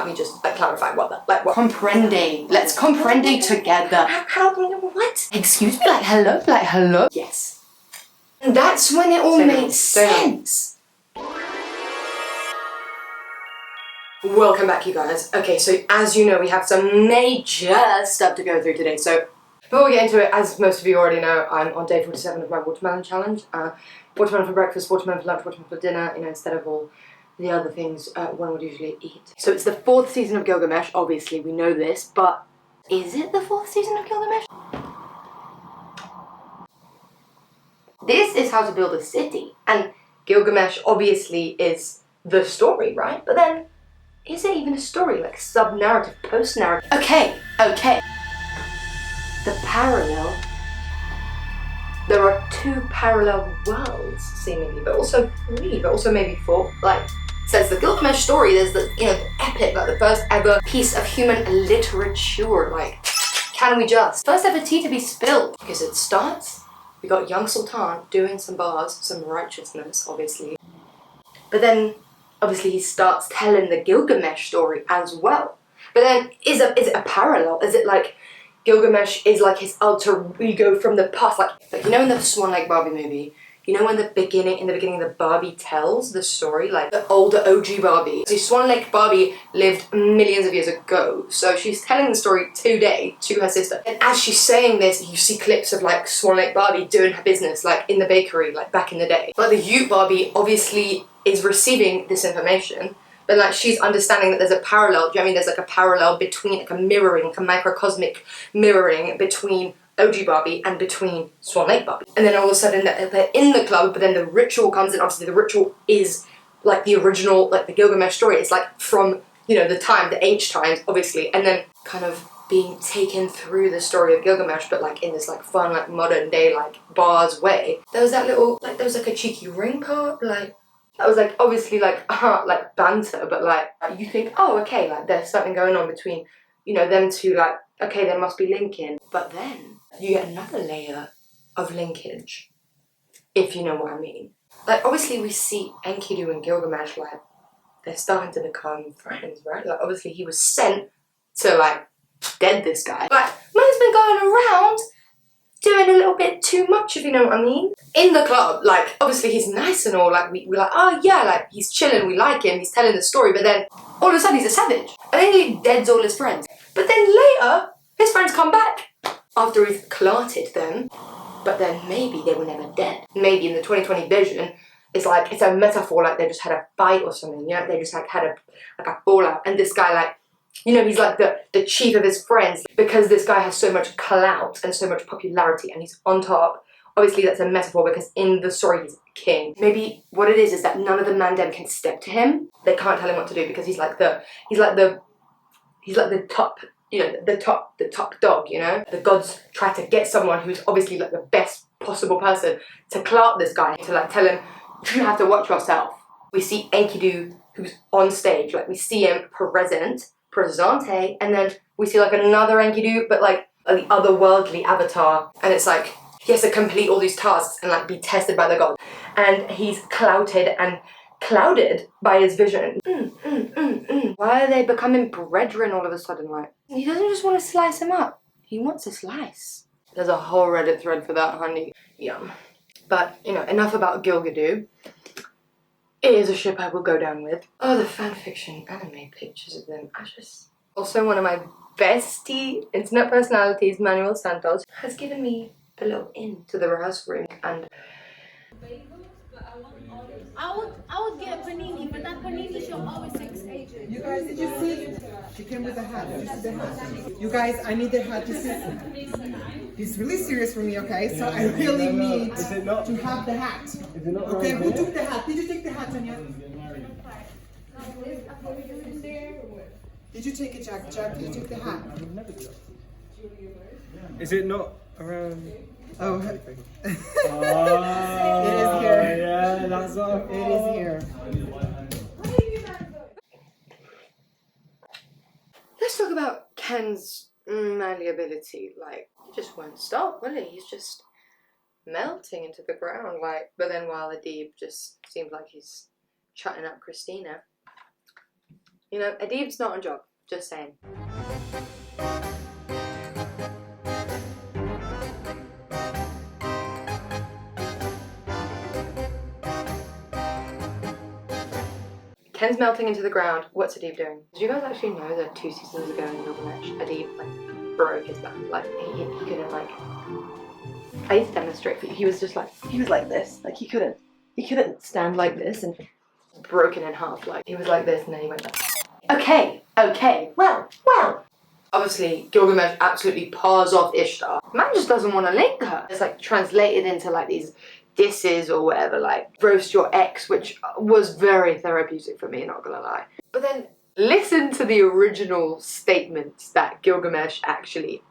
let me just like clarify what what. Comprende. Let's comprende together. How what? Excuse me, like hello? Yes. And that's when it all made sense. Welcome back, you guys. Okay, so as you know, we have some major stuff to go through today. So before we get into it, as most of you already know, I'm on day 47 of my watermelon challenge. Watermelon for breakfast, watermelon for lunch, watermelon for dinner, you know, instead of all the other things one would usually eat. So it's the 4th season of Gilgamesh, obviously we know this, but is it the 4th season of Gilgamesh? This is how to build a city, and Gilgamesh obviously is the story, right? But then, is it even a story, like sub-narrative, post-narrative? Okay. The parallel. There are 2 parallel worlds, seemingly, but also 3, but also maybe 4. Like, says the Gilgamesh story, there's the, you know, the epic, like the first ever piece of human literature, like, can we just? First ever tea to be spilled. Because it starts, we got young Sultan doing some bars, some righteousness, obviously. But then, obviously, he starts telling the Gilgamesh story as well. But then, is it a parallel? Is it like Gilgamesh is like his alter ego from the past? Like you know in the Swan Lake Barbie movie, you know when in the beginning the Barbie tells the story, like the older OG Barbie. So Swan Lake Barbie lived millions of years ago, so she's telling the story today to her sister. And as she's saying this, you see clips of like Swan Lake Barbie doing her business, like in the bakery, like back in the day. But the Ute Barbie obviously is receiving this information, but like she's understanding that there's a parallel. Do you know what I mean? There's like a parallel between, like a mirroring, like a microcosmic mirroring between OG Barbie and between Swan Lake Barbie. And then all of a sudden they're in the club, but then the ritual comes in. Obviously the ritual is like the original, like the Gilgamesh story. It's like from, you know, the H times, obviously, and then kind of being taken through the story of Gilgamesh, but like in this like fun, like modern day, like bars way. There was that little, like there was like a cheeky ring part, like that was like obviously like banter, but like you think, oh okay, like there's something going on between, you know, them two, like okay, there must be linking. But then you get another layer of linkage, if you know what I mean. Like obviously we see Enkidu and Gilgamesh, like they're starting to become friends, right? Like obviously he was sent to like dead this guy. Like man's been going around doing a little bit too much, if you know what I mean. In the club, like obviously he's nice and all, like we're like, oh yeah, like he's chilling, we like him, he's telling the story, but then all of a sudden he's a savage. And then he deads all his friends. But then later, his friends come back after he's clarted them, but then maybe they were never dead. Maybe in the 2020 vision, it's like, it's a metaphor, like they just had a fight or something, you know, they just like had a fallout, and this guy like, you know, he's like the chief of his friends because this guy has so much clout and so much popularity and he's on top. Obviously that's a metaphor because in the story he's king. Maybe what it is that none of the Mandem can step to him. They can't tell him what to do because he's like the top, you know, the top dog, you know? The gods try to get someone who's obviously like the best possible person to clout this guy, to like tell him, you have to watch yourself. We see Enkidu who's on stage, like we see him presente, and then we see like another Enkidu, but like the otherworldly avatar, and it's like he has to complete all these tasks and like be tested by the gods, and he's clouted and clouded by his vision. Why are they becoming brethren all of a sudden? Like he doesn't just want to slice him up, he wants a slice. There's a whole Reddit thread for that, honey. Yum. But you know, enough about Gilgadu. It is a ship I will go down with. Oh, the fanfiction anime pictures of them. Also, one of my bestie internet personalities, Manuel Santos, has given me a little in to the rehearsal room, and I would get panini, but that panini shop always takes ages. You guys, did you see? She came with a hat. Did you see the hat? You guys, I need the hat to see. He's really serious for me, okay? So I really need to have the hat. Okay, who took the hat? Did you take the hat, Tanya? Did you take it, Jack? Jack, did you take the hat? Is it not around? Oh, it is here. Yeah, that's all. It is here. let's talk about Ken's malleability. Like, he just won't stop, will he? He's just melting into the ground, like, but then while Adib just seems like he's chatting up Christina. You know, Adib's not on job. Just saying. Ken's melting into the ground. What's Adib doing? Did you guys actually know that 2 seasons ago in Gilgamesh, Adib like broke his back? Like he couldn't like. I need to demonstrate for you. He was like this. Like he couldn't stand like this and broken in half. Like he was like this and then he went like. Okay. Well. Obviously, Gilgamesh absolutely paws off Ishtar. Man just doesn't want to link her. It's like translated into like these disses or whatever, like roast your ex, which was very therapeutic for me, not gonna lie. But then listen to the original statements that Gilgamesh actually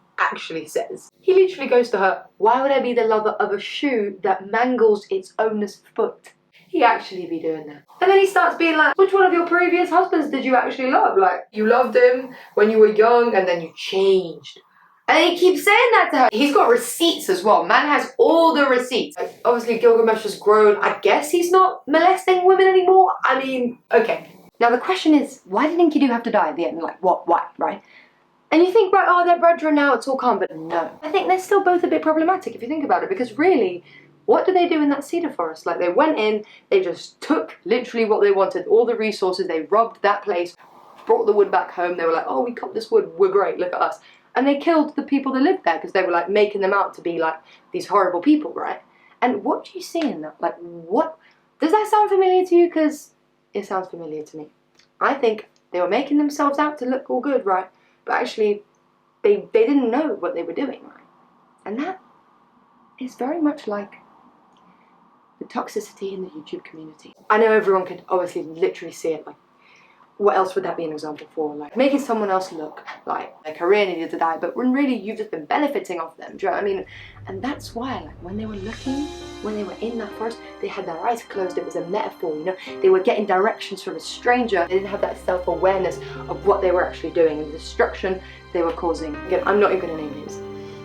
says. He literally goes to her, why would I be the lover of a shoe that mangles its owner's foot? He actually be doing that. And then he starts being like, which one of your previous husbands did you actually love? Like, you loved him when you were young and then you changed. And he keeps saying that to her. He's got receipts as well. Man has all the receipts. Like, obviously, Gilgamesh has grown. I guess he's not molesting women anymore. I mean, okay. Now the question is, why did Enkidu have to die at the end? Like, what? Why, right? And you think, right, oh, they're brethren now, it's all calm. But no. I think they're still both a bit problematic if you think about it. Because really, what do they do in that cedar forest? Like, they went in, they just took literally what they wanted, all the resources, they robbed that place, brought the wood back home. They were like, oh, we cut this wood, we're great, look at us. And they killed the people that lived there because they were like making them out to be like these horrible people, right? And what do you see in that? Like, what? Does that sound familiar to you? Because it sounds familiar to me. I think they were making themselves out to look all good, right? But actually, they didn't know what they were doing, right? And that is very much like the toxicity in the YouTube community. I know everyone could obviously literally see it, like, what else would that be an example for? Like, making someone else look like a career needed to die, but when really you've just been benefiting off them, do you know what I mean? And that's why, like, when they were looking, when they were in that forest, they had their eyes closed. It was a metaphor, you know? They were getting directions from a stranger. They didn't have that self-awareness of what they were actually doing and the destruction they were causing. Again, I'm not even gonna name names.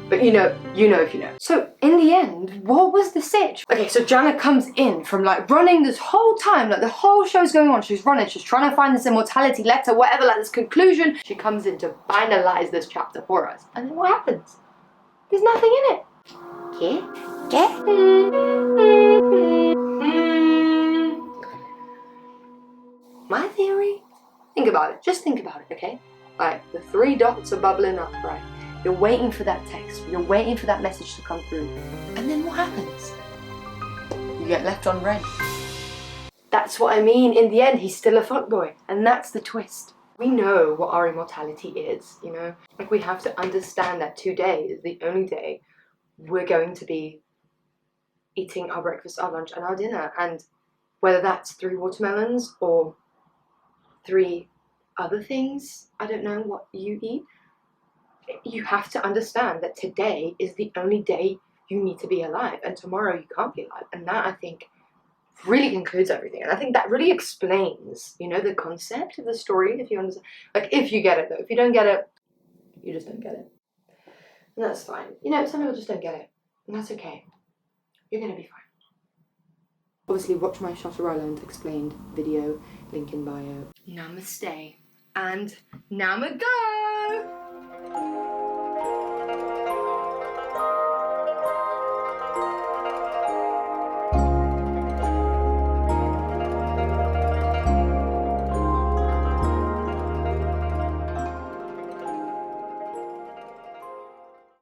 But you know if you know. So in the end, what was the sitch? Okay, so Jana comes in from like running this whole time, like the whole show's going on, she's running, she's trying to find this immortality letter, whatever, like this conclusion. She comes in to finalize this chapter for us. And then what happens? There's nothing in it. My theory? Think about it, just think about it, okay? Like, the 3 dots are bubbling up, right? You're waiting for that text, you're waiting for that message to come through. And then what happens? You get left on red. That's what I mean, in the end, he's still a fuckboy. And that's the twist. We know what our immortality is, you know? Like, we have to understand that today is the only day we're going to be eating our breakfast, our lunch, and our dinner. And whether that's 3 watermelons or 3 other things, I don't know what you eat. You have to understand that today is the only day you need to be alive, and tomorrow you can't be alive. And that, I think, really concludes everything. And I think that really explains, you know, the concept of the story, if you understand. Like, if you get it, though. If you don't get it, you just don't get it. And that's fine. You know, some people just don't get it. And that's okay. You're gonna be fine. Obviously, watch my Shutter Island explained video, link in bio. Namaste. And Namago!